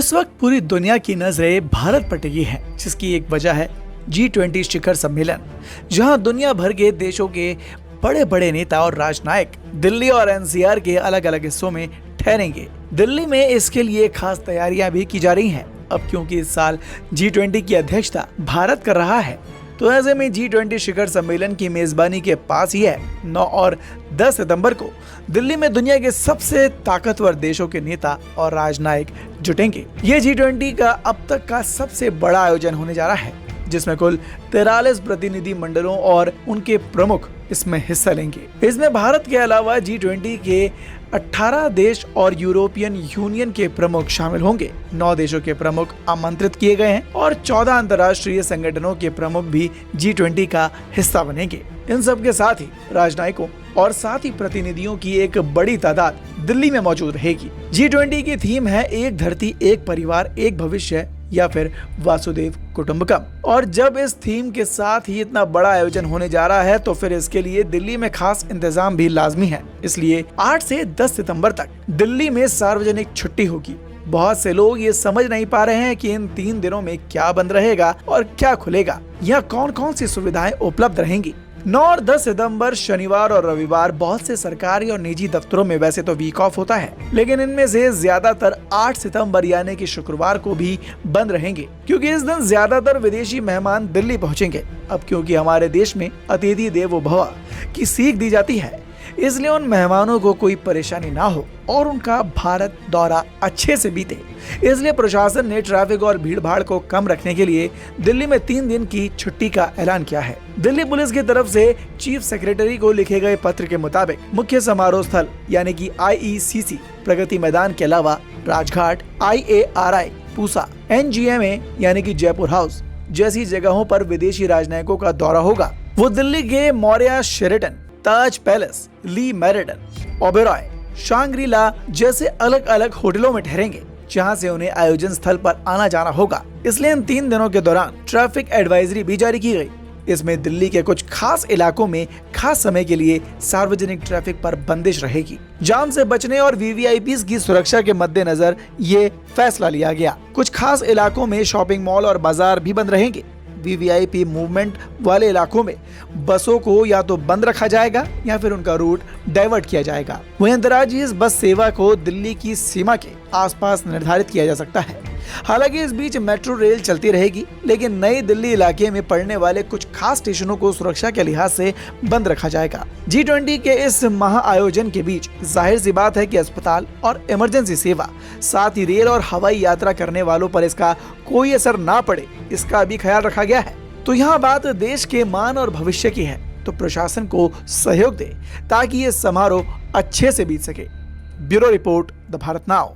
इस वक्त पूरी दुनिया की नजरें भारत पर टिकी हैं, जिसकी एक वजह है G20 शिखर सम्मेलन, जहां दुनिया भर के देशों के बड़े बड़े नेता और राजनायक दिल्ली और एनसीआर के अलग अलग हिस्सों में ठहरेंगे। दिल्ली में इसके लिए खास तैयारियां भी की जा रही हैं। अब क्योंकि इस साल G20 की अध्यक्षता भारत कर रहा है, तो ऐसे में G20 शिखर सम्मेलन की मेजबानी के पास ही है। 9 और 10 सितंबर को दिल्ली में दुनिया के सबसे ताकतवर देशों के नेता और राजनायक जुटेंगे। ये G20 का अब तक का सबसे बड़ा आयोजन होने जा रहा है, जिसमें कुल 43 प्रतिनिधि मंडलों और उनके प्रमुख इसमें हिस्सा लेंगे। इसमें भारत के अलावा G20 के 18 देश और यूरोपियन यूनियन के प्रमुख शामिल होंगे। 9 देशों के प्रमुख आमंत्रित किए गए हैं और 14 अंतर्राष्ट्रीय संगठनों के प्रमुख भी G20 का हिस्सा बनेंगे। इन सब के साथ ही राजनयिकों और साथ ही प्रतिनिधियों की एक बड़ी तादाद दिल्ली में मौजूद रहेगी। G20 की थीम है एक धरती, एक परिवार, एक भविष्य, या फिर वासुदेव कुटुंबकम। और जब इस थीम के साथ ही इतना बड़ा आयोजन होने जा रहा है, तो फिर इसके लिए दिल्ली में खास इंतजाम भी लाजमी है। इसलिए 8 से 10 सितंबर तक दिल्ली में सार्वजनिक छुट्टी होगी। बहुत से लोग ये समझ नहीं पा रहे हैं कि इन 3 दिनों में क्या बंद रहेगा और क्या खुलेगा, या कौन कौन सी सुविधाएं उपलब्ध रहेंगी। 9 और 10 सितंबर शनिवार और रविवार बहुत से सरकारी और निजी दफ्तरों में वैसे तो वीक ऑफ होता है, लेकिन इनमें से ज्यादातर 8 सितंबर यानी कि शुक्रवार को भी बंद रहेंगे, क्योंकि इस दिन ज्यादातर विदेशी मेहमान दिल्ली पहुंचेंगे। अब क्योंकि हमारे देश में अतिथि देवो भव की सीख दी जाती है, इसलिए उन मेहमानों को कोई परेशानी ना हो और उनका भारत दौरा अच्छे से बीते, इसलिए प्रशासन ने ट्रैफिक और भीड़ भाड़ को कम रखने के लिए दिल्ली में 3 दिन की छुट्टी का ऐलान किया है। दिल्ली पुलिस की तरफ से चीफ सेक्रेटरी को लिखे गए पत्र के मुताबिक मुख्य समारोह स्थल यानी कि IECC प्रगति मैदान के अलावा राजघाट, IARI पूसा, NGMA यानी कि जयपुर हाउस जैसी जगहों पर विदेशी राजनयिकों का दौरा होगा। वो दिल्ली के मौर्या शेरेटन, ताज पैलेस, ली मेरिडन, ओबेरॉय, शांग्री-ला जैसे अलग अलग होटलों में ठहरेंगे, जहां से उन्हें आयोजन स्थल पर आना जाना होगा। इसलिए इन 3 दिनों के दौरान ट्रैफिक एडवाइजरी भी जारी की गई। इसमें दिल्ली के कुछ खास इलाकों में खास समय के लिए सार्वजनिक ट्रैफिक पर बंदिश रहेगी। जाम से बचने और VVIPs की सुरक्षा के मद्देनजर ये फैसला लिया गया। कुछ खास इलाकों में शॉपिंग मॉल और बाजार भी बंद रहेंगे। VVIP मूवमेंट वाले इलाकों में बसों को या तो बंद रखा जाएगा या फिर उनका रूट डाइवर्ट किया जाएगा। वहीं अंतर्राज्यीय इस बस सेवा को दिल्ली की सीमा के आसपास निर्धारित किया जा सकता है। हालांकि इस बीच मेट्रो रेल चलती रहेगी, लेकिन नई दिल्ली इलाके में पड़ने वाले कुछ खास स्टेशनों को सुरक्षा के लिहाज से बंद रखा जाएगा। G20 के इस महा आयोजन के बीच जाहिर सी बात है कि अस्पताल और इमरजेंसी सेवा, साथ ही रेल और हवाई यात्रा करने वालों पर इसका कोई असर ना पड़े, इसका भी ख्याल रखा गया है। तो यहाँ बात देश के मान और भविष्य की है, तो प्रशासन को सहयोग दे ताकि ये समारोह अच्छे से बीत सके। Bureau report, the Bharat now.